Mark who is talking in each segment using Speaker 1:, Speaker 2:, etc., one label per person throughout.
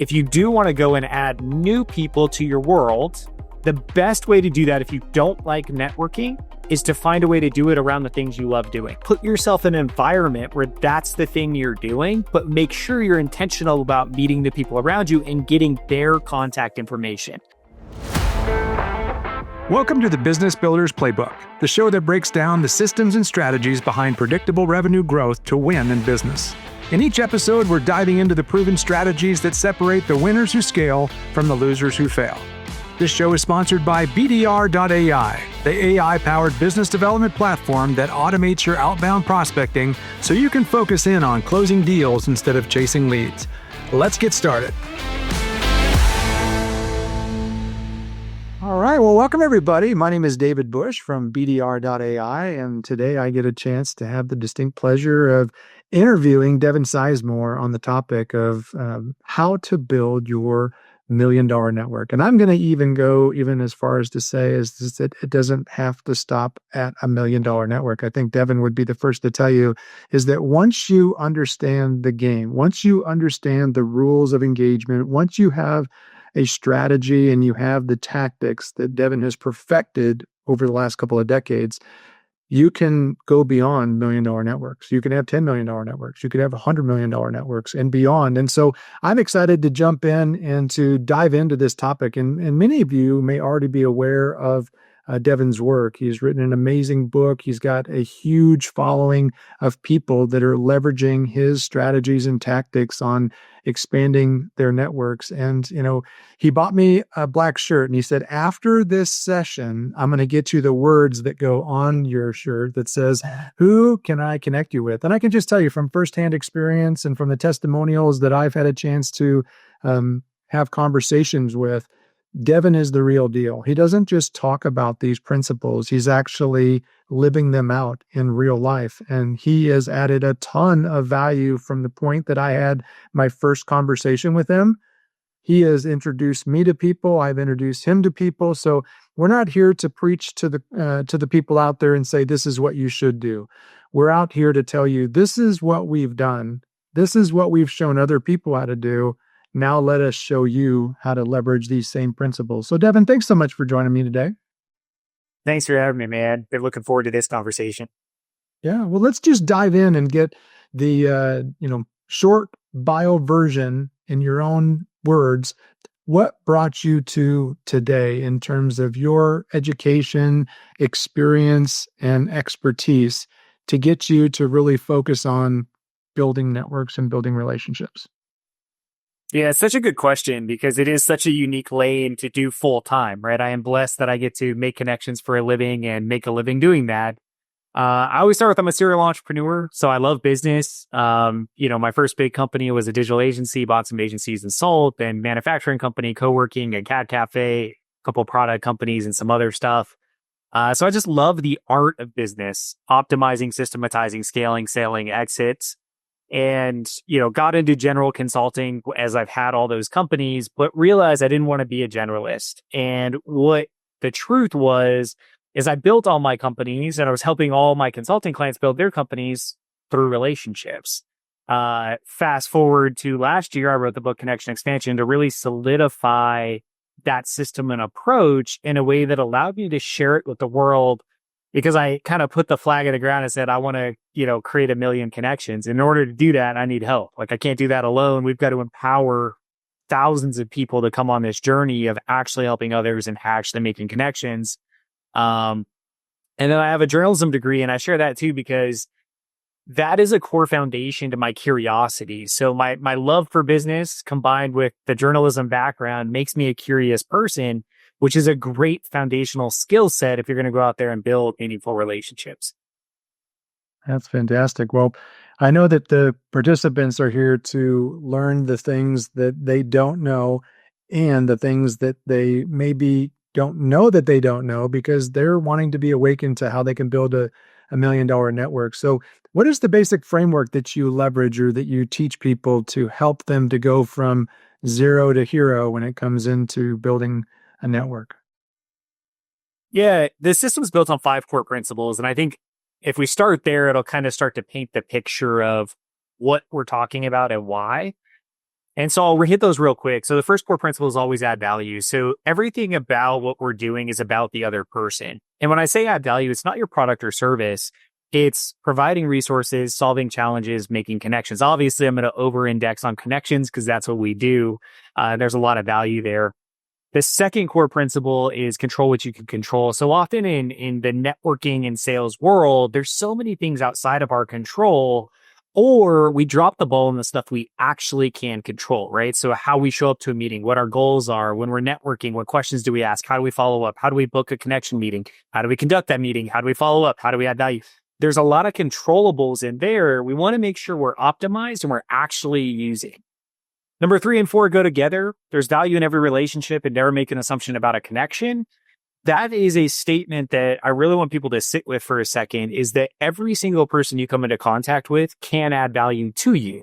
Speaker 1: if you do want to go and add new people to your world, the best way to do that if you don't like networking is to find a way to do it around the things you love doing. Put yourself in an environment where that's the thing you're doing, but make sure you're intentional about meeting the people around you and getting their contact information.
Speaker 2: Welcome to the Business Builders Playbook, the show that breaks down the systems and strategies behind predictable revenue growth to win in business. In each episode, we're diving into the proven strategies that separate the winners who scale from the losers who fail. This show is sponsored by BDR.ai, the AI-powered business development platform that automates your outbound prospecting so you can focus in on closing deals instead of chasing leads. Let's get started. All right, well, welcome everybody. My name is David Bush from BDR.ai, and today I get a chance to have the distinct pleasure of interviewing Devin Sizemore on the topic of how to build your $1 million network. And I'm going to even go as far as to say is that it doesn't have to stop at $1 million network. I think Devin would be the first to tell you is that once you understand the game, once you understand the rules of engagement, once you have a strategy and you have the tactics that Devin has perfected over the last couple of decades, you can go beyond $1 million networks. You can have $10 million networks. You could have $100 million networks and beyond. And so I'm excited to jump in and to dive into this topic. And many of you may already be aware of Devin's work. He's written an amazing book. He's got a huge following of people that are leveraging his strategies and tactics on expanding their networks. And, he bought me a black shirt and he said, after this session, I'm going to get you the words that go on your shirt that says, who can I connect you with? And I can just tell you from firsthand experience and from the testimonials that I've had a chance to have conversations with, Devin is the real deal. He doesn't just talk about these principles. He's actually living them out in real life. And he has added a ton of value from the point that I had my first conversation with him. He has introduced me to people. I've introduced him to people. So we're not here to preach to the people out there and say, this is what you should do. We're out here to tell you, this is what we've done. This is what we've shown other people how to do. Now let us show you how to leverage these same principles. So Devin, thanks so much for joining me today.
Speaker 1: Thanks for having me, man. Been looking forward to this conversation.
Speaker 2: Yeah, well, let's just dive in and get the short bio version in your own words. What brought you to today in terms of your education, experience, and expertise to get you to really focus on building networks and building relationships?
Speaker 1: Yeah, it's such a good question because it is such a unique lane to do full time, right? I am blessed that I get to make connections for a living and make a living doing that. I always start with I'm a serial entrepreneur, so I love business. My first big company was a digital agency, bought some agencies and sold, then manufacturing company, co-working, a cat cafe, a couple product companies and some other stuff. So I just love the art of business, optimizing, systematizing, scaling, selling, exits. And, got into general consulting as I've had all those companies, but realized I didn't want to be a generalist. And what the truth was, is I built all my companies and I was helping all my consulting clients build their companies through relationships. Fast forward to last year, I wrote the book Connection Expansion to really solidify that system and approach in a way that allowed me to share it with the world. Because I kind of put the flag in the ground and said, I want to, create 1 million connections. In order to do that, I need help. Like I can't do that alone. We've got to empower thousands of people to come on this journey of actually helping others and actually making connections. And then I have a journalism degree and I share that too, because that is a core foundation to my curiosity. So my love for business combined with the journalism background makes me a curious person, which is a great foundational skill set if you're going to go out there and build meaningful relationships.
Speaker 2: That's fantastic. Well, I know that the participants are here to learn the things that they don't know and the things that they maybe don't know that they don't know because they're wanting to be awakened to how they can build a $1 million network. So what is the basic framework that you leverage or that you teach people to help them to go from zero to hero when it comes into building a network?
Speaker 1: Yeah, the system's built on 5 core principles. And I think if we start there, it'll kind of start to paint the picture of what we're talking about and why. And so I'll hit those real quick. So the first core principle is always add value. So everything about what we're doing is about the other person. And when I say add value, it's not your product or service. It's providing resources, solving challenges, making connections. Obviously, I'm going to over-index on connections because that's what we do. There's a lot of value there. The second core principle is control what you can control. So often in the networking and sales world, there's so many things outside of our control, or we drop the ball on the stuff we actually can control, right? So how we show up to a meeting, what our goals are when we're networking, what questions do we ask? How do we follow up? How do we book a connection meeting? How do we conduct that meeting? How do we follow up? How do we add value? There's a lot of controllables in there. We want to make sure we're optimized and we're actually using. Number 3 and 4 go together. There's value in every relationship and never make an assumption about a connection. That is a statement that I really want people to sit with for a second, is that every single person you come into contact with can add value to you.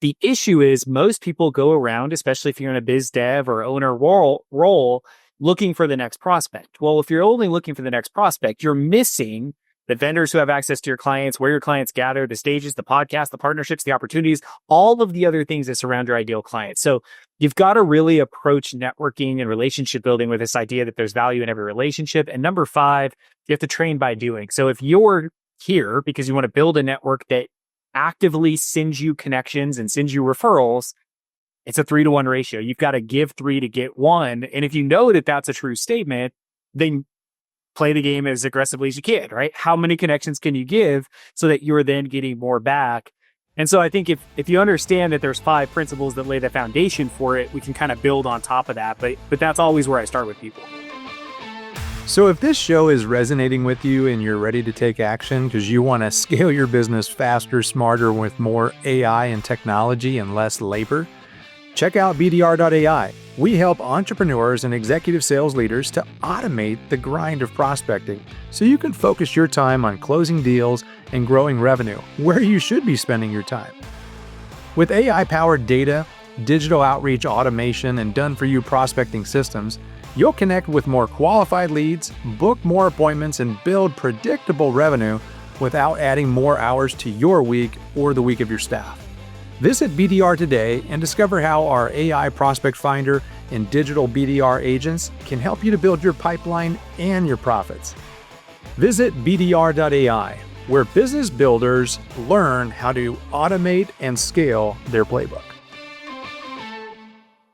Speaker 1: The issue is most people go around, especially if you're in a biz dev or owner role, looking for the next prospect. Well, if you're only looking for the next prospect, you're missing the vendors who have access to your clients, where your clients gather, the stages, the podcasts, the partnerships, the opportunities, all of the other things that surround your ideal client. So you've got to really approach networking and relationship building with this idea that there's value in every relationship. And number 5, you have to train by doing. So if you're here because you want to build a network that actively sends you connections and sends you referrals, it's a 3-to-1 ratio. You've got to give 3 to get 1. And if you know that that's a true statement, then play the game as aggressively as you can, right? How many connections can you give so that you're then getting more back? And so I think if you understand that there's 5 principles that lay the foundation for it, we can kind of build on top of that. But that's always where I start with people.
Speaker 2: So if this show is resonating with you and you're ready to take action because you want to scale your business faster, smarter, with more AI and technology and less labor, check out BDR.ai. We help entrepreneurs and executive sales leaders to automate the grind of prospecting so you can focus your time on closing deals and growing revenue where you should be spending your time. With AI-powered data, digital outreach automation, and done-for-you prospecting systems, you'll connect with more qualified leads, book more appointments, and build predictable revenue without adding more hours to your week or the week of your staff. Visit BDR today and discover how our AI Prospect Finder and digital BDR agents can help you to build your pipeline and your profits. Visit BDR.ai, where business builders learn how to automate and scale their playbook.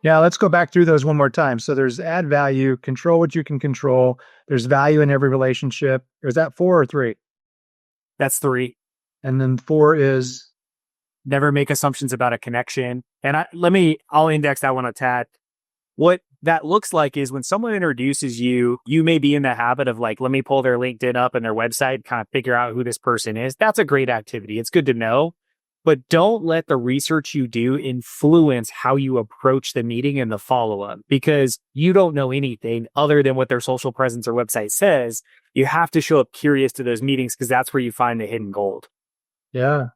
Speaker 2: Yeah, let's go back through those one more time. So there's add value, control what you can control. There's value in every relationship. Is that 4 or 3?
Speaker 1: That's 3.
Speaker 2: And then 4 is?
Speaker 1: Never make assumptions about a connection. And I'll index that one a tad. What that looks like is when someone introduces you, you may be in the habit of like, let me pull their LinkedIn up and their website, kind of figure out who this person is. That's a great activity. It's good to know, but don't let the research you do influence how you approach the meeting and the follow-up, because you don't know anything other than what their social presence or website says. You have to show up curious to those meetings because that's where you find the hidden gold.
Speaker 2: Yeah.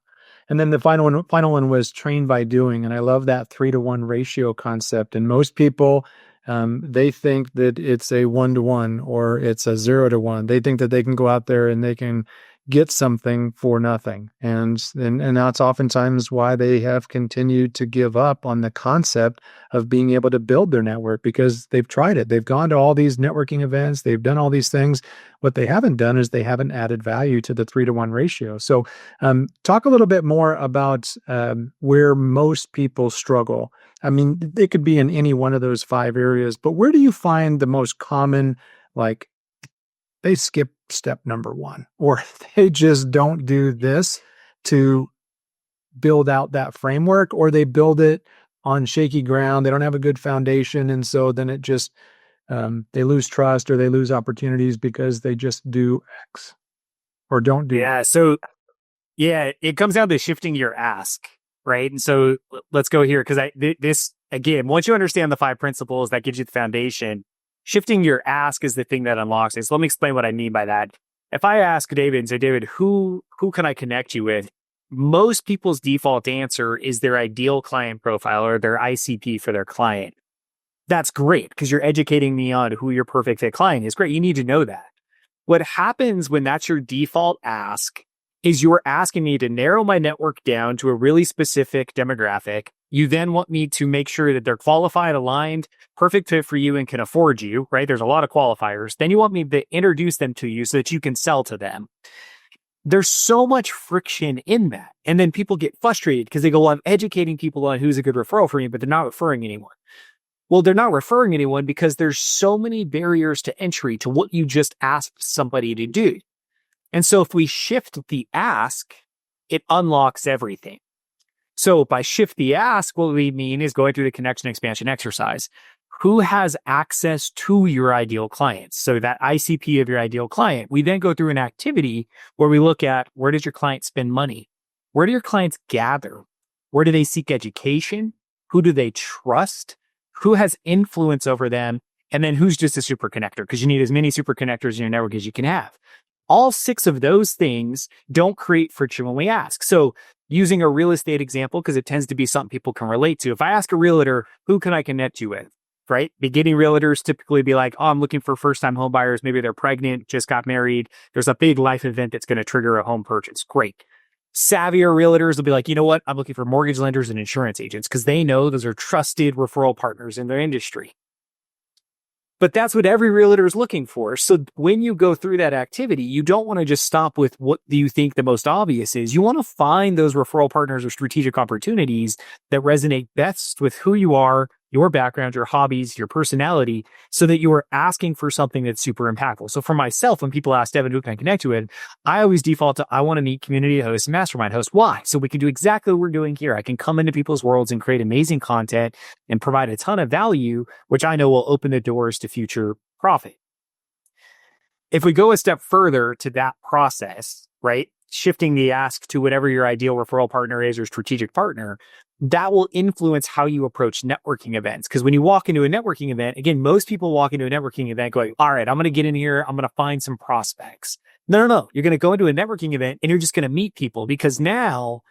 Speaker 2: And then the final one was train by doing. And I love that 3-to-1 ratio concept. And most people, they think that it's a 1-to-1 or it's a 0-to-1. They think that they can go out there and they can get something for nothing. And that's oftentimes why they have continued to give up on the concept of being able to build their network, because they've tried it. They've gone to all these networking events. They've done all these things. What they haven't done is they haven't added value to the 3-to-1 ratio. So talk a little bit more about where most people struggle. I mean, they could be in any one of those 5 areas, but where do you find the most common, like, they skip step number 1, or they just don't do this to build out that framework, or they build it on shaky ground. They don't have a good foundation. And so then it just, they lose trust or they lose opportunities because they just do X or don't do.
Speaker 1: Yeah. So it comes down to shifting your ask, right? And so let's go here. Cause this again, once you understand the 5 principles, that gives you the foundation. Shifting your ask is the thing that unlocks it. So let me explain what I mean by that. If I ask David and say, David, who can I connect you with? Most people's default answer is their ideal client profile or their ICP for their client. That's great because you're educating me on who your perfect fit client is. Great. You need to know that. What happens when that's your default ask is you're asking me to narrow my network down to a really specific demographic You then want me to make sure that they're qualified, aligned, perfect fit for you, and can afford you, right? There's a lot of qualifiers. Then you want me to introduce them to you so that you can sell to them. There's so much friction in that. And then people get frustrated because they go, well, I'm educating people on who's a good referral for me, but they're not referring anyone. Well, they're not referring anyone because there's so many barriers to entry to what you just asked somebody to do. And so if we shift the ask, it unlocks everything. So by shift the ask, what we mean is going through the connection expansion exercise. Who has access to your ideal clients? So that ICP of your ideal client. We then go through an activity where we look at, where does your client spend money? Where do your clients gather? Where do they seek education? Who do they trust? Who has influence over them? And then who's just a super connector? Because you need as many super connectors in your network as you can have. All 6 of those things don't create friction when we ask. So using a real estate example, because it tends to be something people can relate to. If I ask a realtor, who can I connect you with? Right? Beginning realtors typically be like, oh, I'm looking for first-time home buyers. Maybe they're pregnant, just got married. There's a big life event that's going to trigger a home purchase. Great. Savvier realtors will be like, you know what? I'm looking for mortgage lenders and insurance agents because they know those are trusted referral partners in their industry. But that's what every realtor is looking for. So when you go through that activity, you don't want to just stop with what do you think the most obvious is. You want to find those referral partners or strategic opportunities that resonate best with who you are, your background, your hobbies, your personality, so that you are asking for something that's super impactful. So for myself, when people ask Devin, who can I connect you with? I always default to, I want to meet community hosts and mastermind hosts. Why? So we can do exactly what we're doing here. I can come into people's worlds and create amazing content and provide a ton of value, which I know will open the doors to future profit. If we go a step further to that process, right? Shifting the ask to whatever your ideal referral partner is or strategic partner, that will influence how you approach networking events. Because when you walk into a networking event, again, most people walk into a networking event going, all right, I'm going to get in here. I'm going to find some prospects. No. You're going to go into a networking event and you're just going to meet people because now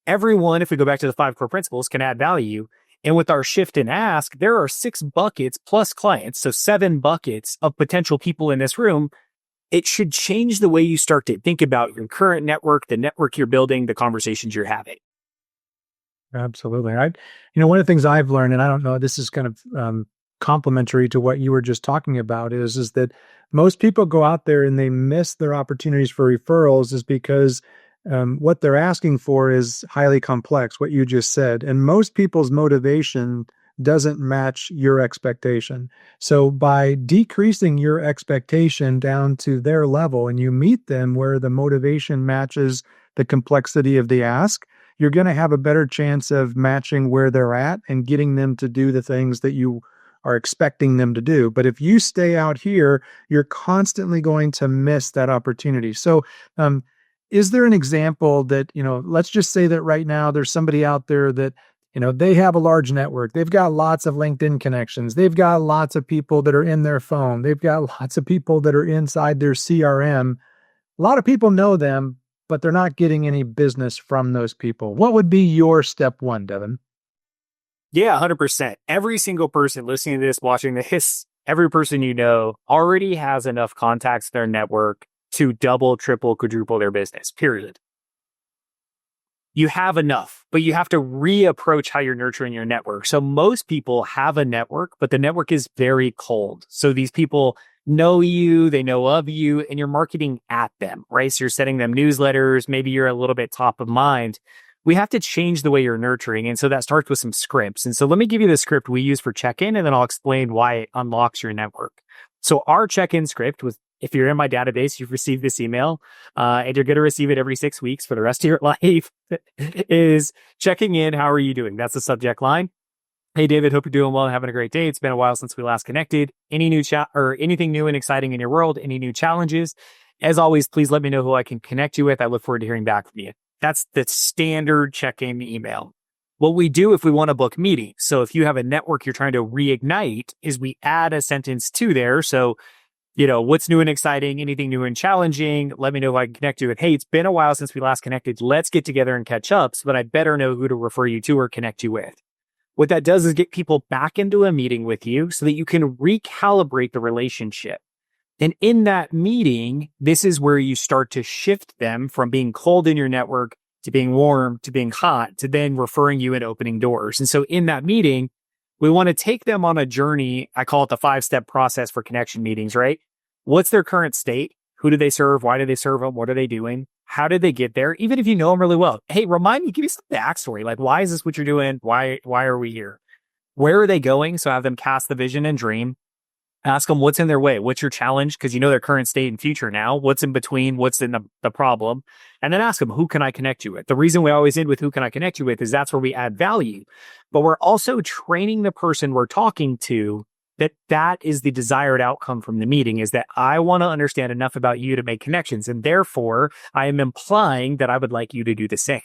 Speaker 1: everyone, if we go back to the 5 core principles, can add value. And with our shift and ask, there are 6 buckets plus clients. So 7 buckets of potential people in this room. It should change the way you start to think about your current network, the network you're building, the conversations you're having.
Speaker 2: Absolutely. One of the things I've learned, and I don't know, this is kind of complementary to what you were just talking about, is that most people go out there and they miss their opportunities for referrals is because what they're asking for is highly complex, what you just said. And most people's motivation doesn't match your expectation. So by decreasing your expectation down to their level and you meet them where the motivation matches the complexity of the ask, you're going to have a better chance of matching where they're at and getting them to do the things that you are expecting them to do. But if you stay out here, you're constantly going to miss that opportunity. So, is there an example that, let's just say that right now there's somebody out there that, they have a large network. They've got lots of LinkedIn connections. They've got lots of people that are in their phone. They've got lots of people that are inside their CRM. A lot of people know them, but they're not getting any business from those people. What would be your step 1, Devin?
Speaker 1: Yeah, 100%. Every single person listening to this, watching this, every person you know already has enough contacts in their network to double, triple, quadruple their business, period. You have enough, but you have to reapproach how you're nurturing your network. So most people have a network, but the network is very cold. So these people know you, they know of you, and you're marketing at them, right? So you're sending them newsletters. Maybe you're a little bit top of mind. We have to change the way you're nurturing. And so that starts with some scripts. And so let me give you the script we use for check-in, and then I'll explain why it unlocks your network. So our check-in script was, if you're in my database, you've received this email, and you're going to receive it every 6 weeks for the rest of your life, is checking in. How are you doing? That's the subject line. Hey, David, hope you're doing well and having a great day. It's been a while since we last connected. Any new or anything new and exciting in your world? Any new challenges? As always, please let me know who I can connect you with. I look forward to hearing back from you. That's the standard check-in email. What we do if we want to book meetings, so if you have a network you're trying to reignite, is we add a sentence to there. So, what's new and exciting, anything new and challenging, let me know if I can connect you with. Hey, it's been a while since we last connected. Let's get together and catch up, so that I better know who to refer you to or connect you with. What that does is get people back into a meeting with you so that you can recalibrate the relationship. And in that meeting, this is where you start to shift them from being cold in your network to being warm, to being hot, to then referring you and opening doors. And so in that meeting, we want to take them on a journey. I call it the 5-step process for connection meetings, right? What's their current state? Who do they serve? Why do they serve them? What are they doing? How did they get there? Even if you know them really well, hey, remind me, give me some backstory. Like, why is this what you're doing? Why are we here? Where are they going? So have them cast the vision and dream. Ask them what's in their way. What's your challenge? Because you know their current state and future now. What's in between? What's in the problem? And then ask them, who can I connect you with? The reason we always end with who can I connect you with is that's where we add value. But we're also training the person we're talking to that is the desired outcome from the meeting, is that I want to understand enough about you to make connections. And therefore, I am implying that I would like you to do the same.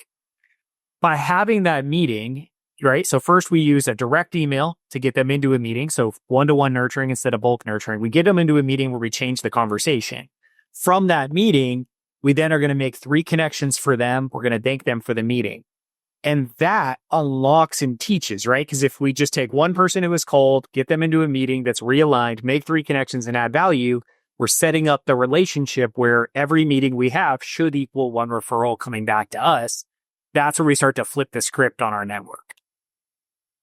Speaker 1: By having that meeting, right? So first we use a direct email to get them into a meeting. So one-to-one nurturing instead of bulk nurturing. We get them into a meeting where we change the conversation. From that meeting, we then are going to make 3 connections for them. We're going to thank them for the meeting. And that unlocks and teaches, right? Because if we just take one person who is cold, get them into a meeting that's realigned, make 3 connections and add value, we're setting up the relationship where every meeting we have should equal 1 referral coming back to us. That's where we start to flip the script on our network.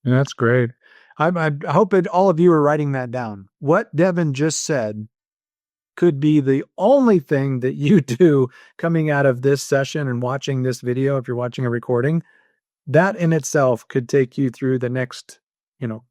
Speaker 2: That's great. I hope that all of you are writing that down. What Devin just said could be the only thing that you do coming out of this session and watching this video, if you're watching a recording. That in itself could take you through the next,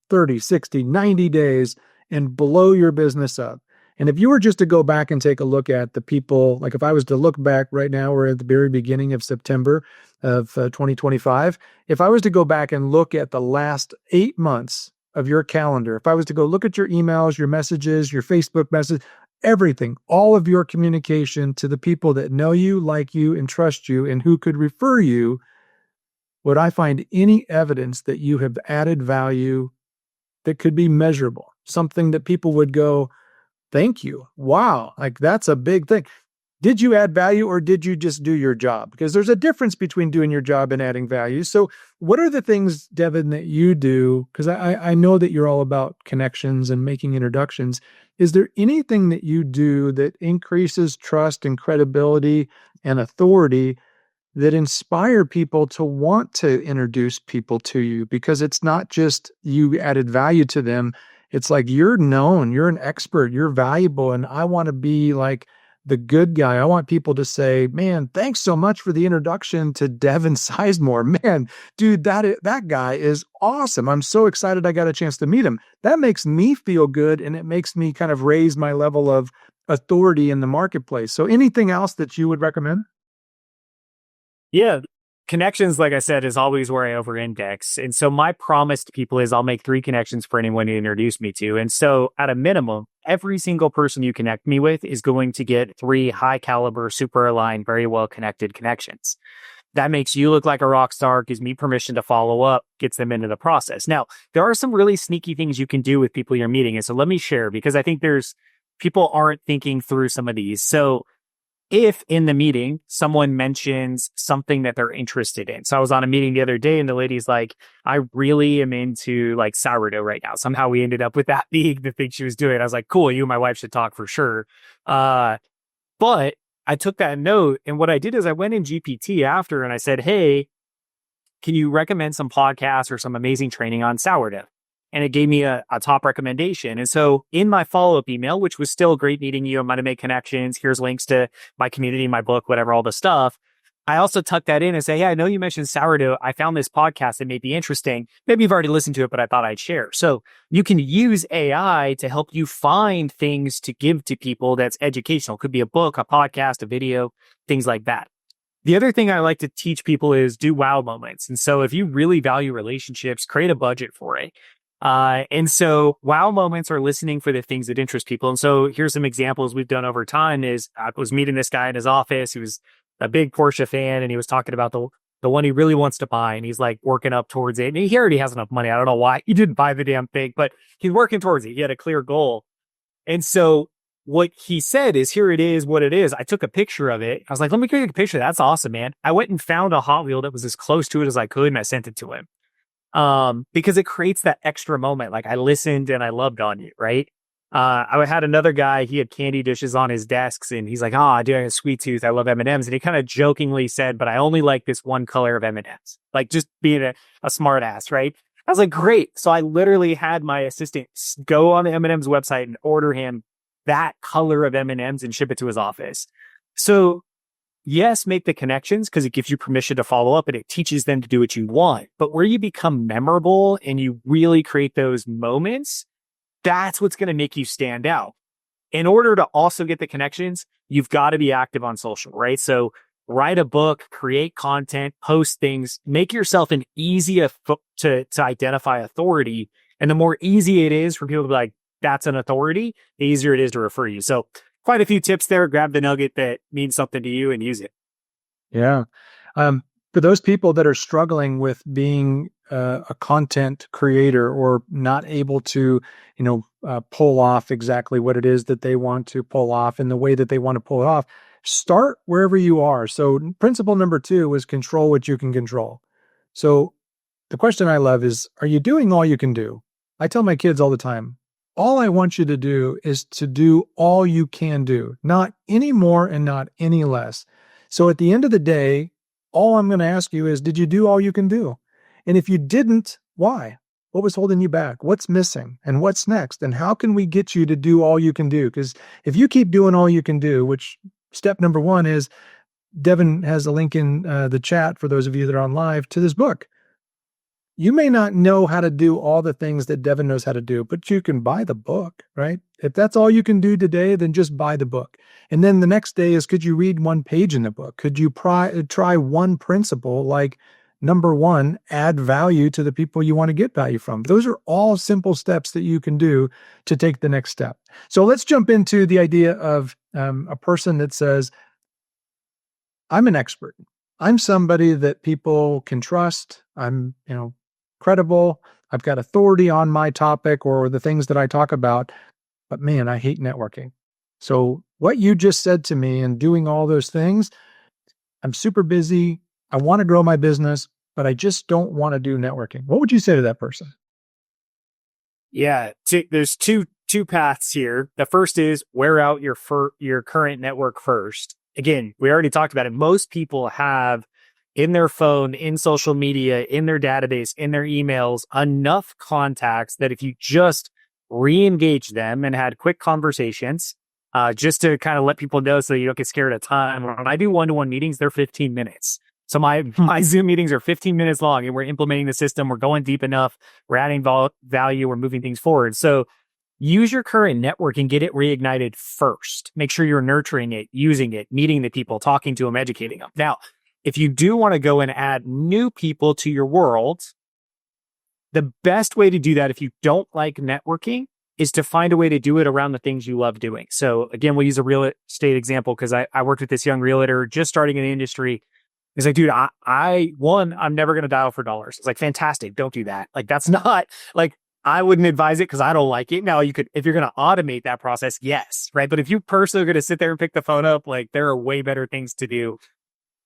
Speaker 2: 30, 60, 90 days and blow your business up. And if you were just to go back and take a look at the people, like if I was to look back right now, we're at the very beginning of September of 2025. If I was to go back and look at the last 8 months of your calendar, if I was to go look at your emails, your messages, your Facebook message, everything, all of your communication to the people that know you, like you, and trust you, and who could refer you, would I find any evidence that you have added value that could be measurable? Something that people would go, thank you. Wow, like that's a big thing. Did you add value or did you just do your job? Because there's a difference between doing your job and adding value. So what are the things, Devin, that you do? Because I know that you're all about connections and making introductions. Is there anything that you do that increases trust and credibility and authority that inspire people to want to introduce people to you? Because it's not just you added value to them. It's like you're known, you're an expert, you're valuable, and I want to be like the good guy. I want people to say, man, thanks so much for the introduction to Devin Sizemore. Man, dude, that guy is awesome. I'm so excited I got a chance to meet him. That makes me feel good, and it makes me kind of raise my level of authority in the marketplace. So anything else that you would recommend?
Speaker 1: Yeah. Connections, like I said, is always where I over index. And so my promise to people is I'll make 3 connections for anyone you introduce me to. And so at a minimum, every single person you connect me with is going to get 3 high caliber, super aligned, very well connected connections. That makes you look like a rock star, gives me permission to follow up, gets them into the process. Now, there are some really sneaky things you can do with people you're meeting. And so let me share, because I think people aren't thinking through some of these. So if in the meeting, someone mentions something that they're interested in. So I was on a meeting the other day and the lady's like, I really am into like sourdough right now. Somehow we ended up with that being the thing she was doing. I was like, cool, you and my wife should talk for sure. But I took that note, and what I did is I went in GPT after and I said, hey, can you recommend some podcasts or some amazing training on sourdough? And it gave me a top recommendation. And so in my follow-up email, which was still great meeting you, I'm going to make connections. Here's links to my community, my book, whatever, all the stuff. I also tucked that in and say, hey, I know you mentioned sourdough. I found this podcast that may be interesting. Maybe you've already listened to it, but I thought I'd share. So you can use AI to help you find things to give to people that's educational. It could be a book, a podcast, a video, things like that. The other thing I like to teach people is do wow moments. And so if you really value relationships, create a budget for it. And so wow moments are listening for the things that interest people. And so here's some examples we've done over time is I was meeting this guy in his office. He was a big Porsche fan and he was talking about the one he really wants to buy. And he's like working up towards it. And he already has enough money. I don't know why he didn't buy the damn thing, but he's working towards it. He had a clear goal. And so what he said is, here it is, what it is. I took a picture of it. I was like, let me take a picture. That's awesome, man. I went and found a Hot Wheel that was as close to it as I could. And I sent it to him. Because it creates that extra moment. Like I listened and I loved on you, right? I had another guy, he had candy dishes on his desks and he's like, oh, dude, I have a sweet tooth. I love M&Ms. And he kind of jokingly said, but I only like this one color of M&Ms, like just being a smart ass, right? I was like, great. So I literally had my assistant go on the M&Ms website and order him that color of M&Ms and ship it to his office. So yes, make the connections because it gives you permission to follow up and it teaches them to do what you want. But where you become memorable and you really create those moments, that's what's going to make you stand out. In order to also get the connections, you've got to be active on social, right? So write a book, create content, post things, make yourself an easy to identify authority. And the more easy it is for people to be like, that's an authority, the easier it is to refer you. So quite a few tips there. Grab the nugget that means something to you and use it.
Speaker 2: Yeah. For those people that are struggling with being a content creator or not able to, pull off exactly what it is that they want to pull off in the way that they want to pull it off, start wherever you are. So principle number 2 is control what you can control. So the question I love is, are you doing all you can do? I tell my kids all the time, all I want you to do is to do all you can do, not any more and not any less. So at the end of the day, all I'm going to ask you is, did you do all you can do? And if you didn't, why? What was holding you back? What's missing? And what's next? And how can we get you to do all you can do? Because if you keep doing all you can do, which step number 1 is, Devin has a link in the chat for those of you that are on live to this book. You may not know how to do all the things that Devin knows how to do, but you can buy the book, right? If that's all you can do today, then just buy the book. And then the next day is, could you read one page in the book? Could you try one principle, like number 1, add value to the people you want to get value from? Those are all simple steps that you can do to take the next step. So let's jump into the idea of a person that says, I'm an expert. I'm somebody that people can trust. I'm, credible. I've got authority on my topic or the things that I talk about, but man, I hate networking. So what you just said to me and doing all those things, I'm super busy. I want to grow my business, but I just don't want to do networking. What would you say to that person?
Speaker 1: Yeah, there's two paths here. The first is wear out your current network first. Again, we already talked about it. Most people have in their phone, in social media, in their database, in their emails, enough contacts that if you just re-engage them and had quick conversations, just to kind of let people know so you don't get scared of time. When I do one-to-one meetings, they're 15 minutes. So my Zoom meetings are 15 minutes long and we're implementing the system. We're going deep enough. We're adding value. We're moving things forward. So use your current network and get it reignited first. Make sure you're nurturing it, using it, meeting the people, talking to them, educating them. Now, if you do want to go and add new people to your world, the best way to do that, if you don't like networking, is to find a way to do it around the things you love doing. So again, we'll use a real estate example because I worked with this young realtor just starting in the industry. He's like, dude, I'm never going to dial for dollars. It's like, fantastic. Don't do that. Like, that's not like, I wouldn't advise it because I don't like it. Now you could, if you're going to automate that process, yes. Right. But if you personally are going to sit there and pick the phone up, like there are way better things to do.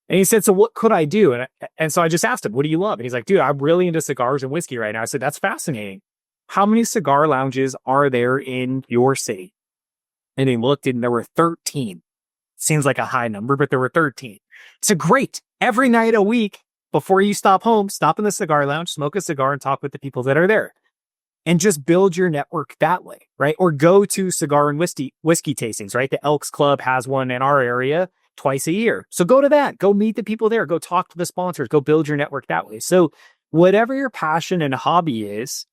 Speaker 1: And he said, so what could I do? And so I just asked him, what do you love? And he's like, dude, I'm really into cigars and whiskey right now. I said, that's fascinating. How many cigar lounges are there in your city? And he looked and there were 13. Seems like a high number, but there were 13. So great. Every night a week before you stop home, stop in the cigar lounge, smoke a cigar and talk with the people that are there. And just build your network that way, right? Or go to cigar and whiskey tastings, right? The Elks Club has one in our area twice a year. So go to that, go meet the people there, go talk to the sponsors, go build your network that way. So whatever your passion and hobby is,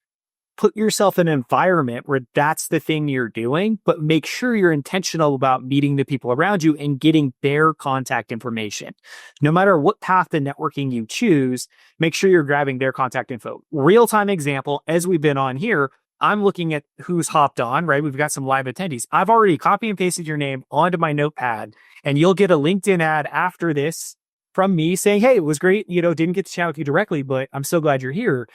Speaker 1: put yourself in an environment where that's the thing you're doing, but make sure you're intentional about meeting the people around you and getting their contact information. No matter what path of networking you choose, make sure you're grabbing their contact info. Real-time example, as we've been on here, I'm looking at who's hopped on, right? We've got some live attendees. I've already copy and pasted your name onto my notepad, and you'll get a LinkedIn ad after this from me saying, hey, it was great. Didn't get to chat with you directly, but I'm so glad you're here.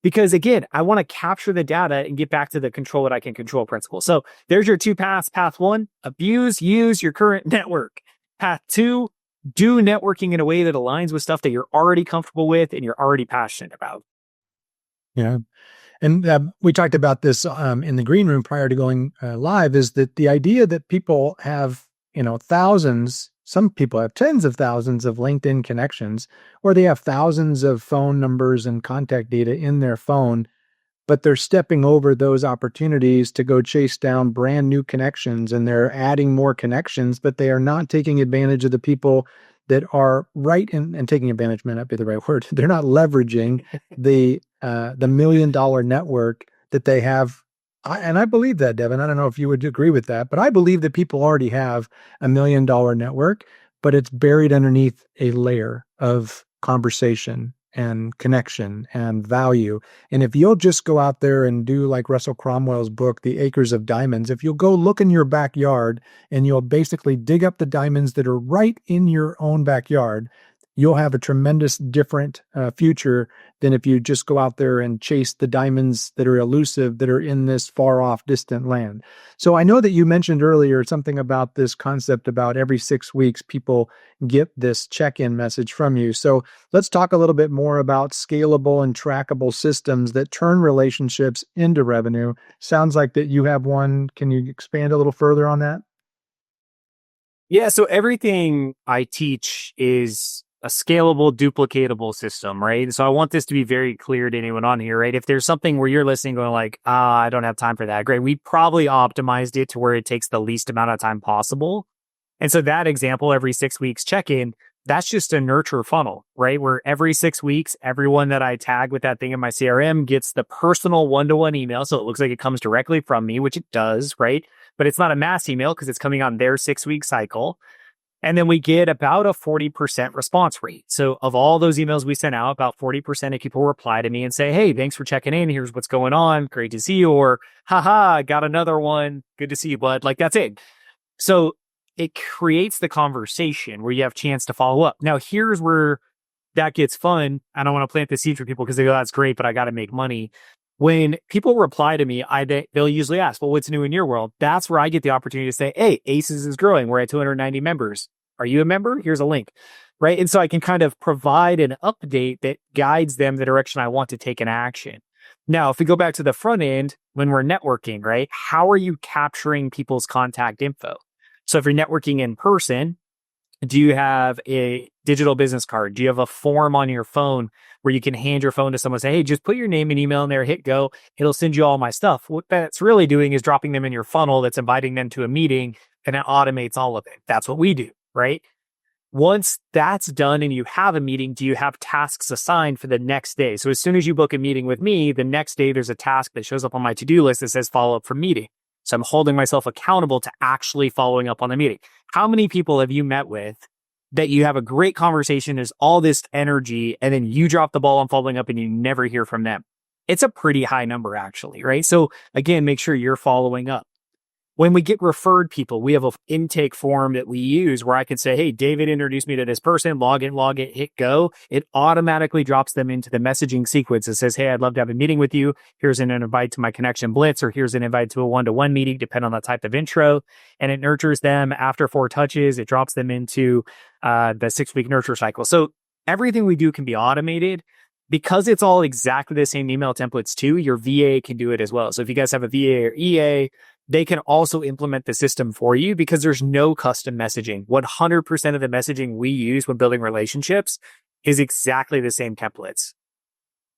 Speaker 1: Because again, I want to capture the data and get back to the control what I can control principle. So there's your two paths. Path 1, use your current network. Path 2, do networking in a way that aligns with stuff that you're already comfortable with and you're already passionate about.
Speaker 2: Yeah. And we talked about this in the green room prior to going live, is that the idea that people have, thousands, some people have tens of thousands of LinkedIn connections, or they have thousands of phone numbers and contact data in their phone, but they're stepping over those opportunities to go chase down brand new connections, and they're adding more connections, but they are not taking advantage of the people that are right in, and taking advantage may not be the right word. They're not leveraging the $1 million network that they have. And I believe that, Devin. I don't know if you would agree with that, but I believe that people already have $1 million network, but it's buried underneath a layer of conversation and connection and value. And if you'll just go out there and do like Russell Cromwell's book, The Acres of Diamonds, if you'll go look in your backyard and you'll basically dig up the diamonds that are right in your own backyard, you'll have a tremendous different future than if you just go out there and chase the diamonds that are elusive, that are in this far off distant land. So I know that you mentioned earlier something about this concept about every 6 weeks, people get this check-in message from you. So let's talk a little bit more about scalable and trackable systems that turn relationships into revenue. Sounds like that you have one. Can you expand a little further on that?
Speaker 1: Yeah, so everything I teach is a scalable, duplicatable system, right? So I want this to be very clear to anyone on here, right? If there's something where you're listening going like, I don't have time for that, great. We probably optimized it to where it takes the least amount of time possible. And so that example, every 6 weeks check-in, that's just a nurture funnel, right? Where every 6 weeks, everyone that I tag with that thing in my CRM gets the personal one-to-one email. So it looks like it comes directly from me, which it does, right? But it's not a mass email because it's coming on their 6-week cycle. And then we get about a 40% response rate. So of all those emails we sent out, about 40% of people reply to me and say, hey, thanks for checking in. Here's what's going on. Great to see you. Or, haha, got another one. Good to see you, bud. Like that's it. So it creates the conversation where you have a chance to follow up. Now, here's where that gets fun. I don't want to plant the seed for people because they go, that's great, but I got to make money. When people reply to me, they'll usually ask, well, what's new in your world? That's where I get the opportunity to say, hey, Aces is growing. We're at 290 members. Are you a member? Here's a link, right? And so I can kind of provide an update that guides them the direction I want to take an action. Now, if we go back to the front end, when we're networking, right? How are you capturing people's contact info? So if you're networking in person, do you have a digital business card? Do you have a form on your phone where you can hand your phone to someone and say, hey, just put your name and email in there, hit go. It'll send you all my stuff. What that's really doing is dropping them in your funnel that's inviting them to a meeting, and it automates all of it. That's what we do, right? Once that's done and you have a meeting, do you have tasks assigned for the next day? So as soon as you book a meeting with me, the next day there's a task that shows up on my to-do list that says follow up for meeting. So I'm holding myself accountable to actually following up on the meeting. How many people have you met with that you have a great conversation, there's all this energy, and then you drop the ball on following up and you never hear from them? It's a pretty high number actually, right? So again, make sure you're following up. When we get referred people, we have an intake form that we use where I can say, hey, David introduced me to this person, log in, hit go. It automatically drops them into the messaging sequence that says, hey, I'd love to have a meeting with you. Here's an invite to my Connection Blitz, or here's an invite to a one-to-one meeting, depending on the type of intro. And it nurtures them after 4 touches. It drops them into the 6-week nurture cycle. So everything we do can be automated. Because it's all exactly the same email templates too, your VA can do it as well. So if you guys have a VA or EA, they can also implement the system for you because there's no custom messaging. 100% of the messaging we use when building relationships is exactly the same templates.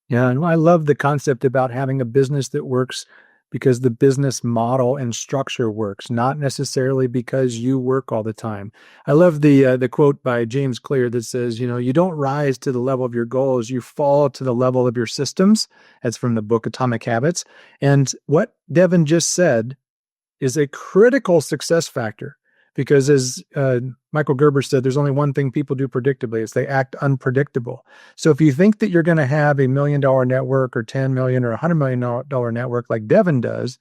Speaker 2: Yeah, and I love the concept about having a business that works because the business model and structure works, not necessarily because you work all the time. I love the quote by James Clear that says, you don't rise to the level of your goals, you fall to the level of your systems. That's from the book Atomic Habits. And what Devin just said is a critical success factor because, as Michael Gerber said, there's only one thing people do predictably, is they act unpredictable. So if you think that you're going to have $1 million network or 10 million or $100 million network like Devin does,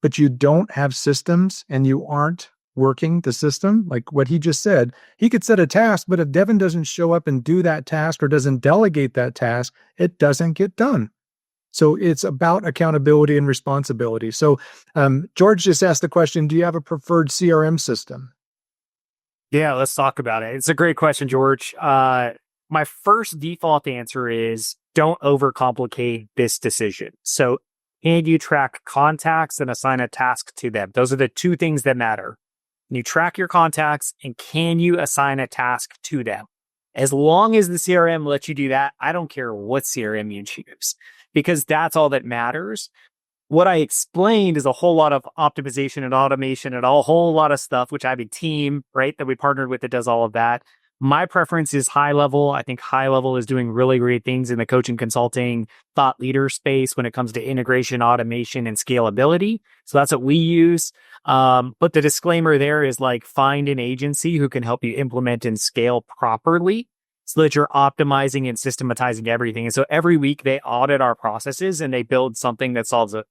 Speaker 2: but you don't have systems and you aren't working the system, like what he just said, he could set a task, but if Devin doesn't show up and do that task or doesn't delegate that task, it doesn't get done. So it's about accountability and responsibility. So George just asked the question, do you have a preferred CRM system?
Speaker 1: Yeah, let's talk about it. It's a great question, George. My first default answer is don't overcomplicate this decision. So can you track contacts and assign a task to them? Those are the two things that matter. You track your contacts and can you assign a task to them? As long as the CRM lets you do that, I don't care what CRM you choose, because that's all that matters. What I explained is a whole lot of optimization and automation and a whole lot of stuff, which I have a team, right, that we partnered with that does all of that. My preference is high level. I think high level is doing really great things in the coaching, consulting, thought leader space when it comes to integration, automation, and scalability. So that's what we use. But the disclaimer there is like, find an agency who can help you implement and scale properly so that you're optimizing and systematizing everything. And so every week they audit our processes and they build something that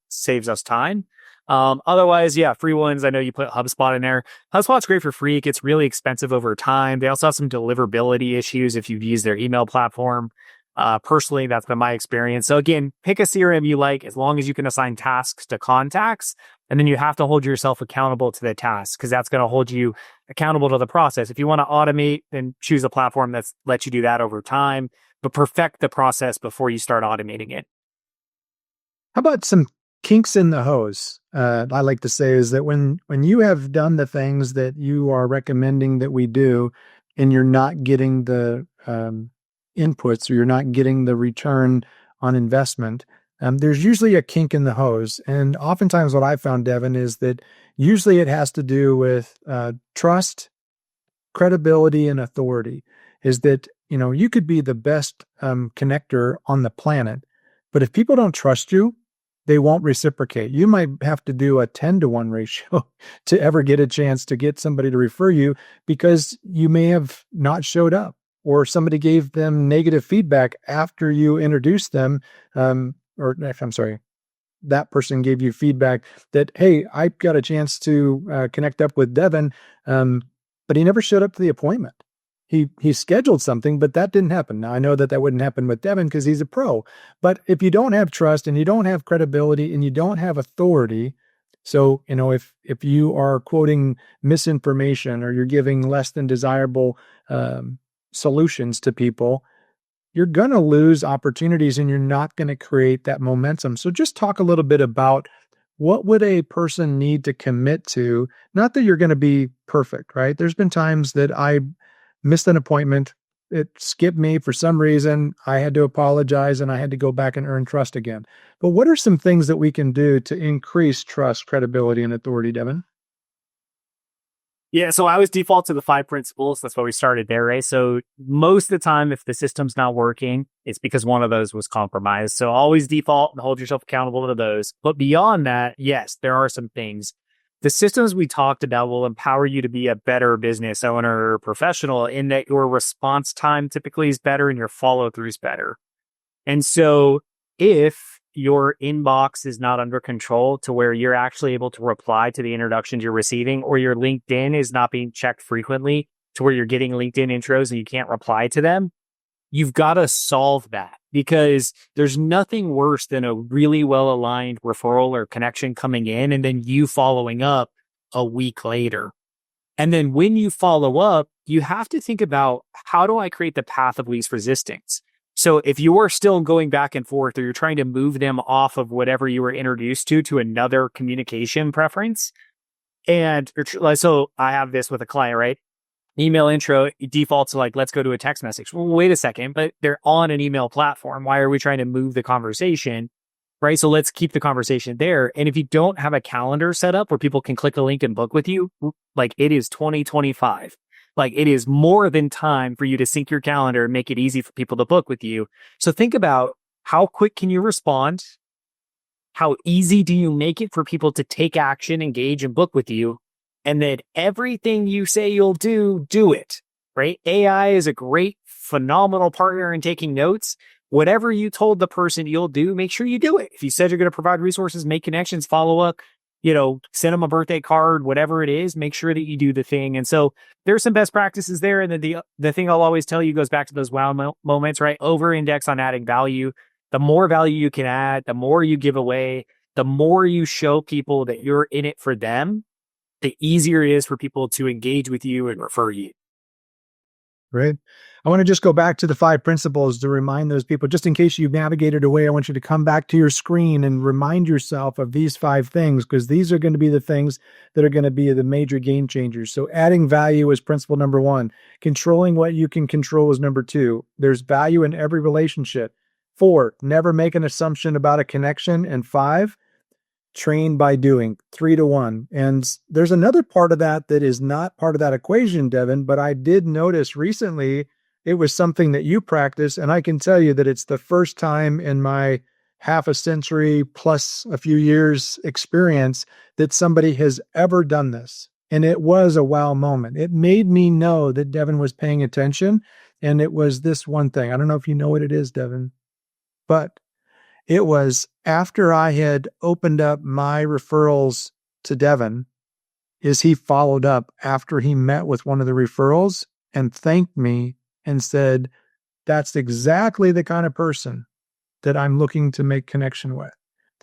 Speaker 1: saves us time. Otherwise, yeah, free ones. I know you put HubSpot in there. HubSpot's great for free. It gets really expensive over time. They also have some deliverability issues if you've used their email platform. Personally, that's been my experience. So again, pick a CRM you like as long as you can assign tasks to contacts. And then you have to hold yourself accountable to the task, because that's going to hold you accountable to the process. If you want to automate, then choose a platform that lets you do that over time, but perfect the process before you start automating it.
Speaker 2: How about some kinks in the hose? I like to say is that when you have done the things that you are recommending that we do, and you're not getting the inputs, or you're not getting the return on investment, there's usually a kink in the hose. And oftentimes what I found, Devin, is that usually it has to do with trust, credibility, and authority. Is that, you could be the best connector on the planet, but if people don't trust you, they won't reciprocate. You might have to do a 10-to-1 ratio to ever get a chance to get somebody to refer you, because you may have not showed up, or somebody gave them negative feedback after you introduced them. I'm sorry, that person gave you feedback that, hey, I got a chance to connect up with Devin, but he never showed up to the appointment. He scheduled something, but that didn't happen. Now, I know that wouldn't happen with Devin because he's a pro. But if you don't have trust, and you don't have credibility, and you don't have authority, so, if you are quoting misinformation, or you're giving less than desirable solutions to people, you're going to lose opportunities, and you're not going to create that momentum. So just talk a little bit about, what would a person need to commit to? Not that you're going to be perfect, right? There's been times that I missed an appointment. It skipped me for some reason. I had to apologize, and I had to go back and earn trust again. But what are some things that we can do to increase trust, credibility, and authority, Devin?
Speaker 1: Yeah, so I always default to the 5 principles. That's why we started there, right? So most of the time, if the system's not working, it's because one of those was compromised. So always default and hold yourself accountable to those. But beyond that, yes, there are some things. The systems we talked about will empower you to be a better business owner or professional, in that your response time typically is better and your follow through is better. And so if your inbox is not under control to where you're actually able to reply to the introductions you're receiving, or your LinkedIn is not being checked frequently to where you're getting LinkedIn intros and you can't reply to them, you've got to solve that, because there's nothing worse than a really well-aligned referral or connection coming in and then you following up a week later. And then when you follow up, you have to think about, how do I create the path of least resistance? So if you are still going back and forth, or you're trying to move them off of whatever you were introduced to another communication preference, and so I have this with a client, right? Email intro defaults to like, let's go to a text message. Well, wait a second, but they're on an email platform. Why are we trying to move the conversation? Right? So let's keep the conversation there. And if you don't have a calendar set up where people can click a link and book with you, like, it is 2025. Like, it is more than time for you to sync your calendar and make it easy for people to book with you. So think about, how quick can you respond? How easy do you make it for people to take action, engage, and book with you? And then everything you say you'll do, do it, right? AI is a great, phenomenal partner in taking notes. Whatever you told the person you'll do, make sure you do it. If you said you're going to provide resources, make connections, follow up, send them a birthday card, whatever it is, make sure that you do the thing. And so there's some best practices there. And then the thing I'll always tell you goes back to those wow moments, right? Over index on adding value. The more value you can add, the more you give away, the more you show people that you're in it for them, the easier it is for people to engage with you and refer you.
Speaker 2: Great. I want to just go back to the 5 principles to remind those people, just in case you've navigated away. I want you to come back to your screen and remind yourself of these 5 things, because these are going to be the things that are going to be the major game changers. So adding value is principle number 1. Controlling what you can control is number 2. There's value in every relationship. 4, never make an assumption about a connection. And 5, train by doing, 3 to 1. And there's another part of that that is not part of that equation, Devin, but I did notice recently it was something that you practice. And I can tell you that it's the first time in my half a century plus a few years experience that somebody has ever done this. And it was a wow moment. It made me know that Devin was paying attention. And it was this one thing. I don't know if you know what it is, Devin, but it was after I had opened up my referrals to Devin, is he followed up after he met with one of the referrals and thanked me and said, that's exactly the kind of person that I'm looking to make connection with.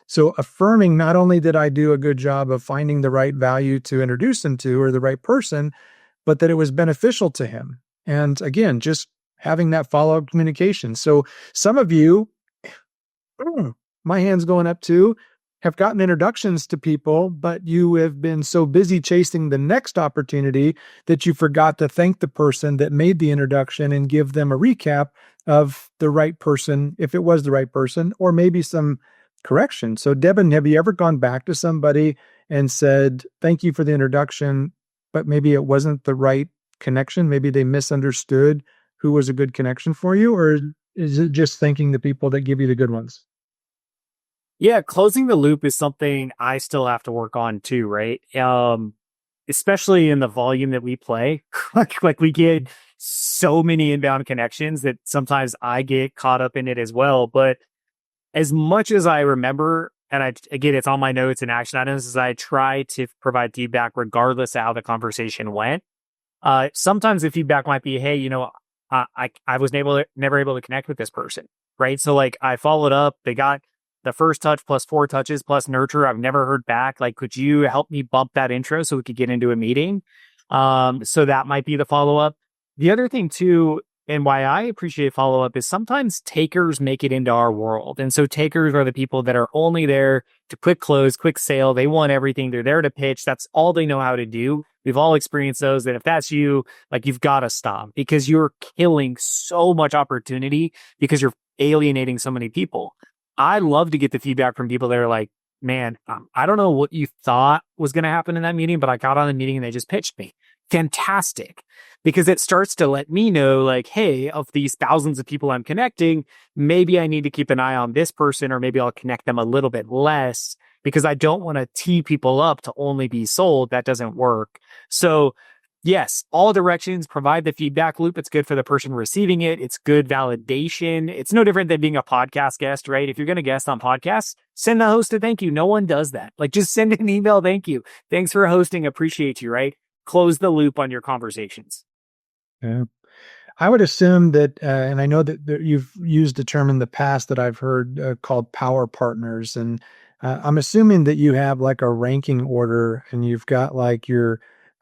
Speaker 2: So affirming not only did I do a good job of finding the right value to introduce him to, or the right person, but that it was beneficial to him. And again, just having that follow-up communication. So some of you, my hand's going up too, have gotten introductions to people, but you have been so busy chasing the next opportunity that you forgot to thank the person that made the introduction and give them a recap of the right person, if it was the right person, or maybe some correction. So Devin, have you ever gone back to somebody and said, thank you for the introduction, but maybe it wasn't the right connection? Maybe they misunderstood who was a good connection for you, or is it just thanking the people that give you the good ones?
Speaker 1: Yeah, closing the loop is something I still have to work on too, right? Especially in the volume that we play. like we get so many inbound connections that sometimes I get caught up in it as well. But as much as I remember, and again, it's on my notes and action items, as I try to provide feedback regardless of how the conversation went. Sometimes the feedback might be, hey, I was never able to connect with this person, right? So like I followed up, they got the first touch plus 4 touches plus nurture. I've never heard back. Like, could you help me bump that intro so we could get into a meeting? So that might be the follow up. The other thing too, and why I appreciate follow up, is sometimes takers make it into our world. And so takers are the people that are only there to quick close, quick sale. They want everything. They're there to pitch. That's all they know how to do. We've all experienced those. And if that's you, like, you've got to stop, because you're killing so much opportunity because you're alienating so many people. I love to get the feedback from people that are like, man, I don't know what you thought was going to happen in that meeting, but I got on the meeting and they just pitched me. Fantastic. Because it starts to let me know, like, hey, of these thousands of people I'm connecting, maybe I need to keep an eye on this person, or maybe I'll connect them a little bit less, because I don't want to tee people up to only be sold. That doesn't work. So yes, all directions, provide the feedback loop. It's good for the person receiving it. It's good validation. It's no different than being a podcast guest, right? If you're going to guest on podcasts, send the host a thank you. No one does that. Like, just send an email. Thank you. Thanks for hosting. Appreciate you, right? Close the loop on your conversations.
Speaker 2: Yeah. I would assume that, and I know that you've used a term in the past that I've heard called power partners. And I'm assuming that you have like a ranking order, and you've got like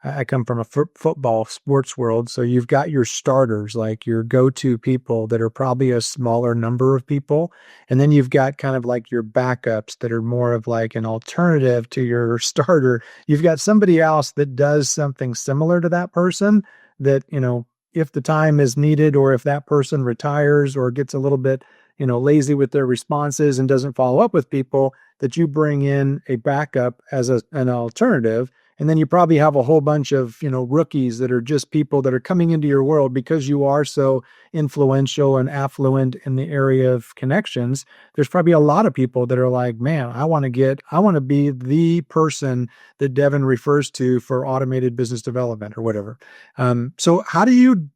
Speaker 2: I come from a football sports world. So you've got your starters, like your go-to people that are probably a smaller number of people. And then you've got kind of like your backups that are more of like an alternative to your starter. You've got somebody else that does something similar to that person that, if the time is needed, or if that person retires or gets a little bit, lazy with their responses and doesn't follow up with people, that you bring in a backup as an alternative. And then you probably have a whole bunch of, rookies that are just people that are coming into your world because you are so influential and affluent in the area of connections. There's probably a lot of people that are like, man, I want to be the person that Devin refers to for automated business development or whatever. So how do you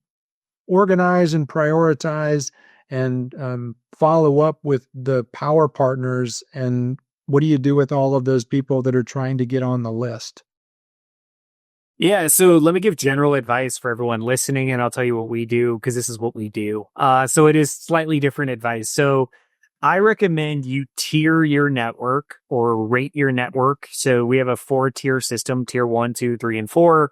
Speaker 2: organize and prioritize and follow up with the power partners? And what do you do with all of those people that are trying to get on the list?
Speaker 1: Yeah, so let me give general advice for everyone listening, and I'll tell you what we do, because this is what we do. So it is slightly different advice. So I recommend you tier your network, or rate your network. So we have a 4-tier system: tier 1, 2, 3, and 4.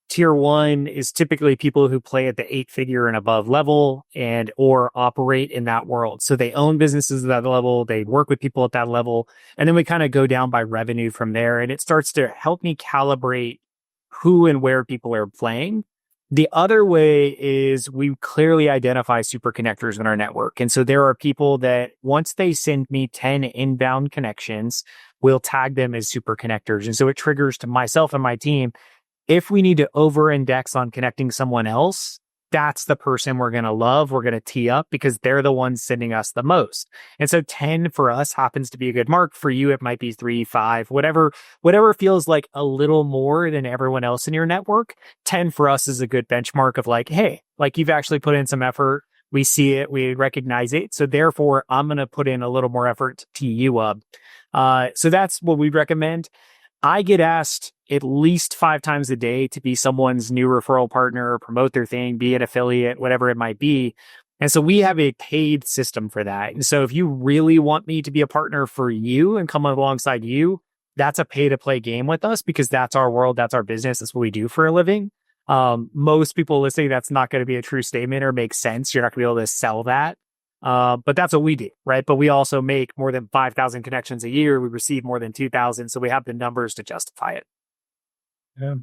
Speaker 1: Tier one is typically people who play at the 8-figure and above level and or operate in that world. So they own businesses at that level. They work with people at that level. And then we kind of go down by revenue from there. And it starts to help me calibrate who and where people are playing. The other way is we clearly identify super connectors in our network. And so there are people that once they send me 10 inbound connections, we'll tag them as super connectors. And so it triggers to myself and my team, if we need to over index on connecting someone else, that's the person we're going to love. We're going to tee up because they're the ones sending us the most. And so 10 for us happens to be a good mark. For you, it might be 3, 5, whatever feels like a little more than everyone else in your network. 10 for us is a good benchmark of like, hey, like you've actually put in some effort. We see it, we recognize it. So therefore, I'm going to put in a little more effort to tee you up. So that's what we recommend. I get asked at least 5 times a day to be someone's new referral partner, promote their thing, be an affiliate, whatever it might be. And so we have a paid system for that. And so if you really want me to be a partner for you and come alongside you, that's a pay to play game with us because that's our world. That's our business. That's what we do for a living. Most people listening, that's not going to be a true statement or make sense. You're not going to be able to sell that. But that's what we do, right? But we also make more than 5,000 connections a year. We receive more than 2,000. So we have the numbers to justify it.
Speaker 2: Yeah.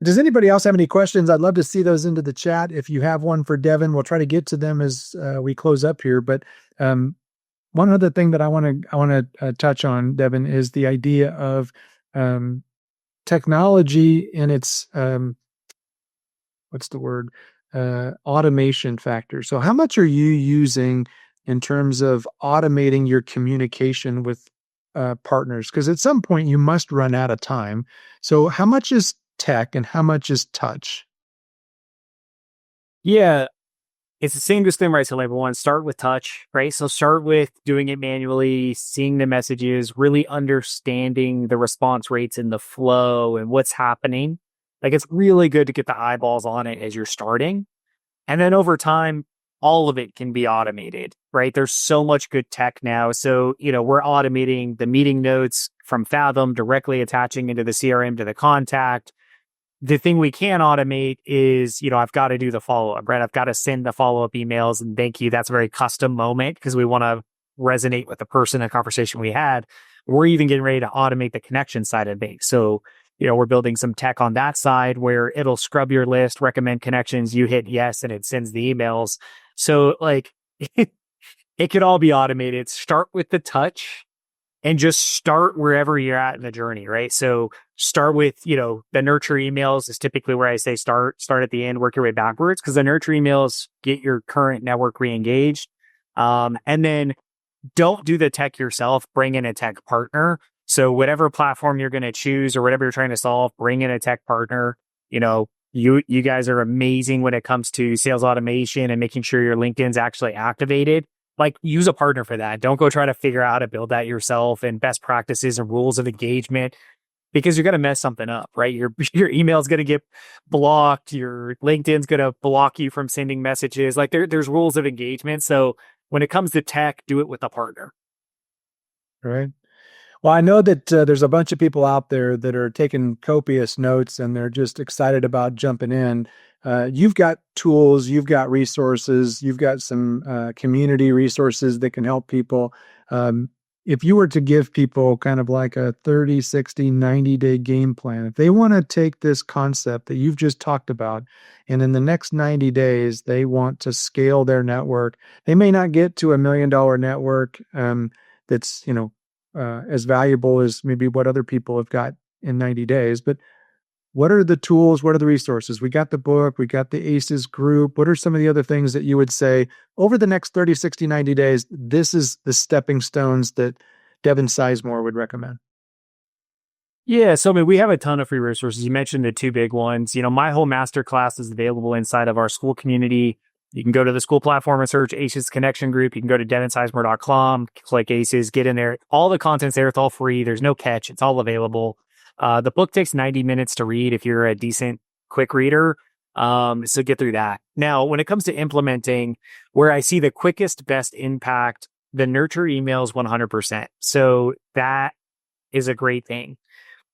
Speaker 2: Does anybody else have any questions? I'd love to see those into the chat. If you have one for Devin, we'll try to get to them as we close up here. But one other thing that I want to touch on, Devin, is the idea of technology in its what's the word? Automation factor. So how much are you using in terms of automating your communication with partners? Because at some point you must run out of time. So how much is tech and how much is touch?
Speaker 1: Yeah, it's the same disclaimer I tell everyone. Start with touch, right? So start with doing it manually, seeing the messages, really understanding the response rates and the flow and what's happening. Like it's really good to get the eyeballs on it as you're starting. And then over time, all of it can be automated, right? There's so much good tech now. So, we're automating the meeting notes from Fathom, directly attaching into the CRM to the contact. The thing we can automate is, I've got to do the follow-up, right? I've got to send the follow-up emails and thank you. That's a very custom moment because we want to resonate with the person and conversation we had. We're even getting ready to automate the connection side of things. So, we're building some tech on that side where it'll scrub your list, recommend connections, you hit yes, and it sends the emails. So like it could all be automated. Start with the touch and just start wherever you're at in the journey, right? So start with, the nurture emails is typically where I say start at the end, work your way backwards because the nurture emails get your current network re-engaged. And then don't do the tech yourself, bring in a tech partner. So whatever platform you're going to choose or whatever you're trying to solve, bring in a tech partner. You guys are amazing when it comes to sales automation and making sure your LinkedIn's actually activated. Like use a partner for that. Don't go try to figure out how to build that yourself and best practices and rules of engagement because you're going to mess something up, right? Your email's going to get blocked. Your LinkedIn's going to block you from sending messages. Like there's rules of engagement. So when it comes to tech, do it with a partner.
Speaker 2: Right. Well, I know that there's a bunch of people out there that are taking copious notes and they're just excited about jumping in. You've got tools, you've got resources, you've got some community resources that can help people. If you were to give people kind of like a 30, 60, 90-day game plan, if they want to take this concept that you've just talked about, and in the next 90 days, they want to scale their network, they may not get to $1 million network that's, as valuable as maybe what other people have got in 90 days. But what are the tools? What are the resources? We got the book, we got the ACES group. What are some of the other things that you would say over the next 30, 60, 90 days? This is the stepping stones that Devin Sizemore would recommend.
Speaker 1: Yeah, so we have a ton of free resources. You mentioned the 2 big ones. My whole masterclass is available inside of our school community. You can go to the school platform and search ACES Connection Group. You can go to devinsizemore.com, click ACES, get in there. All the content's there. It's all free. There's no catch. It's all available. The book takes 90 minutes to read if you're a decent, quick reader. So get through that. Now, when it comes to implementing, where I see the quickest, best impact, the nurture emails 100%. So that is a great thing.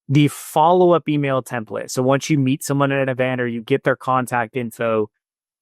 Speaker 1: the follow-up email template. So once you meet someone at an event or you get their contact info,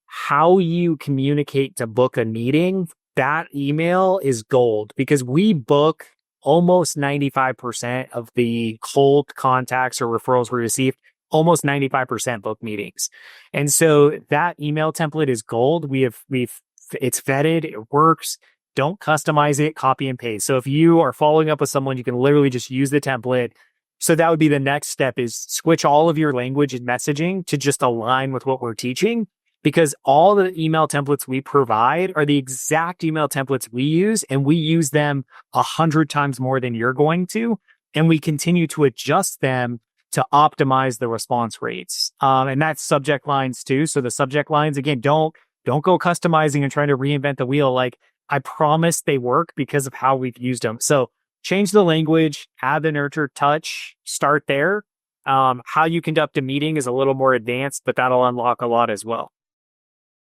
Speaker 1: how you communicate to book a meeting, that email is gold because we book almost 95% of the cold contacts or referrals we receive. Almost 95% book meetings. And so that email template is gold. It's vetted, it works. Don't customize it, copy and paste. So if you are following up with someone, you can literally just use the template. So that would be the next step is switch all of your language and messaging to just align with what we're teaching, because all the email templates we provide are the exact email templates we use, and we use them 100 times more than you're going to. And we continue to adjust them to optimize the response rates. And that's subject lines too. So the subject lines, again, don't go customizing and trying to reinvent the wheel. Like, I promise they work because of how we've used them. So change the language, add the nurture touch, start there. How you conduct a meeting is a little more advanced, but that'll unlock a lot as well.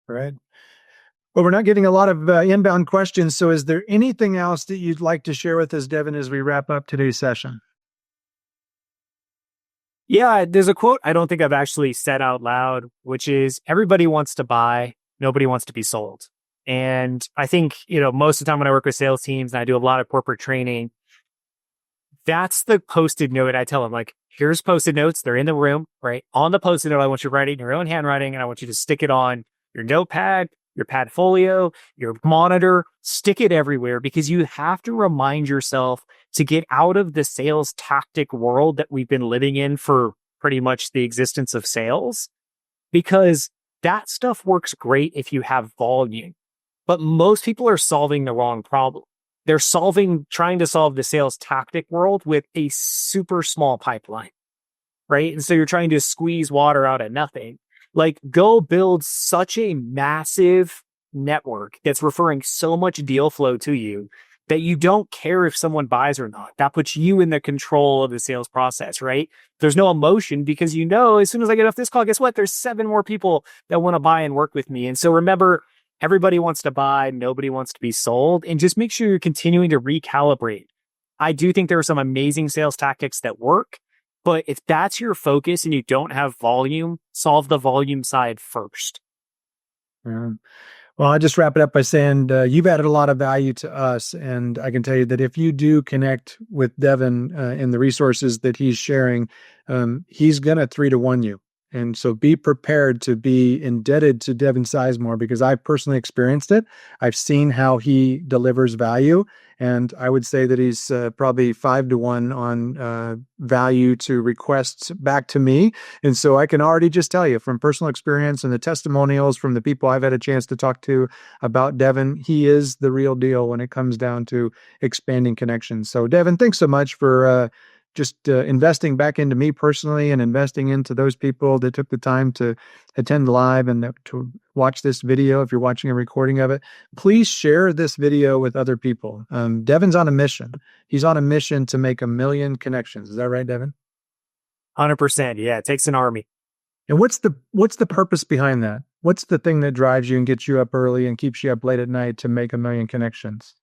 Speaker 2: Right. Well, we're not getting a lot of inbound questions. So is there anything else that you'd like to share with us, Devin, as we wrap up today's session?
Speaker 1: Yeah, there's a quote I don't think I've actually said out loud, which is everybody wants to buy, nobody wants to be sold. And I think, most of the time when I work with sales teams and I do a lot of corporate training, that's the post-it note I tell them, like, here's post-it notes. They're in the room, right? On the post-it note, I want you to write it in your own handwriting, and I want you to stick it on your notepad, your Padfolio, your monitor, stick it everywhere, because you have to remind yourself to get out of the sales tactic world that we've been living in for pretty much the existence of sales, because that stuff works great if you have volume. But most people are solving the wrong problem. They're trying to solve the sales tactic world with a super small pipeline, right? And so you're trying to squeeze water out of nothing. Like, go build such a massive network that's referring so much deal flow to you that you don't care if someone buys or not. That puts you in the control of the sales process, right? There's no emotion because as soon as I get off this call, guess what? There's 7 more people that want to buy and work with me. And so remember, everybody wants to buy, nobody wants to be sold. And just make sure you're continuing to recalibrate. I do think there are some amazing sales tactics that work, but if that's your focus and you don't have volume, solve the volume side first.
Speaker 2: Yeah. Well, I'll just wrap it up by saying you've added a lot of value to us. And I can tell you that if you do connect with Devin in the resources that he's sharing, he's going to 3-to-1 you. And so be prepared to be indebted to Devin Sizemore, because I've personally experienced it. I've seen how he delivers value. And I would say that he's probably 5-to-1 on value to requests back to me. And so I can already just tell you from personal experience and the testimonials from the people I've had a chance to talk to about Devin, he is the real deal when it comes down to expanding connections. So Devin, thanks so much for just investing back into me personally and investing into those people that took the time to attend live and to watch this video. If you're watching a recording of it, please share this video with other people. Devin's on a mission. He's on a mission to make 1 million connections. Is that right, Devin?
Speaker 1: 100%. Yeah, it takes an army.
Speaker 2: And what's the purpose behind that? What's the thing that drives you and gets you up early and keeps you up late at night to make 1 million connections?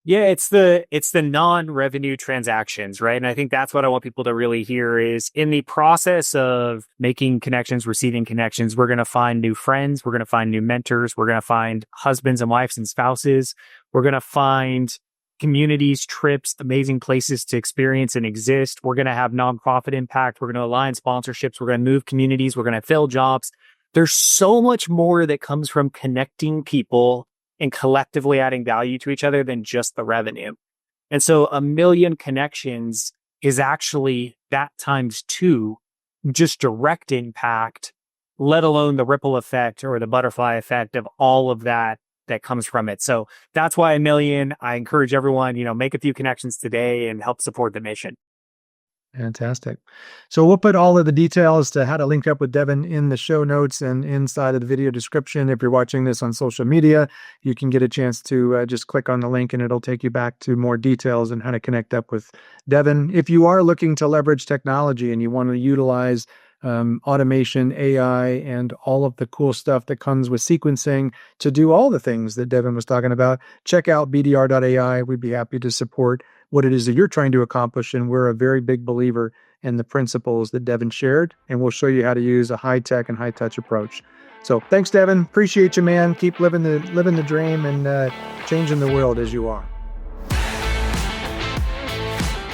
Speaker 1: Yeah, it's the non-revenue transactions, right? And I think that's what I want people to really hear is in the process of making connections, receiving connections, we're going to find new friends. We're going to find new mentors. We're going to find husbands and wives and spouses. We're going to find communities, trips, amazing places to experience and exist. We're going to have nonprofit impact. We're going to align sponsorships. We're going to move communities. We're going to fill jobs. There's so much more that comes from connecting people and collectively adding value to each other than just the revenue. And so 1 million connections is actually that times 2, just direct impact, let alone the ripple effect or the butterfly effect of all of that comes from it. So that's why 1 million. I encourage everyone, make a few connections today and help support the mission.
Speaker 2: Fantastic. So we'll put all of the details to how to link up with Devin in the show notes and inside of the video description. If you're watching this on social media, you can get a chance to just click on the link and it'll take you back to more details on how to connect up with Devin. If you are looking to leverage technology and you want to utilize automation, AI, and all of the cool stuff that comes with sequencing to do all the things that Devin was talking about, check out bdr.ai. We'd be happy to support what it is that you're trying to accomplish. And we're a very big believer in the principles that Devin shared, and we'll show you how to use a high-tech and high-touch approach. So thanks, Devin. Appreciate you, man. Keep living the dream and changing the world as you are.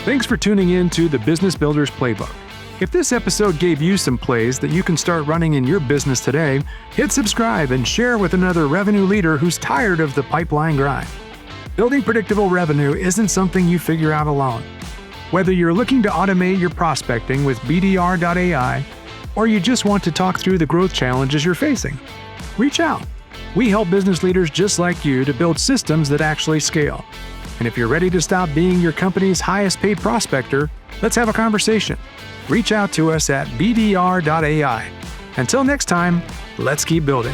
Speaker 3: Thanks for tuning in to the Business Builders Playbook. If this episode gave you some plays that you can start running in your business today, hit subscribe and share with another revenue leader who's tired of the pipeline grind. Building predictable revenue isn't something you figure out alone. Whether you're looking to automate your prospecting with BDR.ai, or you just want to talk through the growth challenges you're facing, reach out. We help business leaders just like you to build systems that actually scale. And if you're ready to stop being your company's highest paid prospector, let's have a conversation. Reach out to us at BDR.ai. Until next time, let's keep building.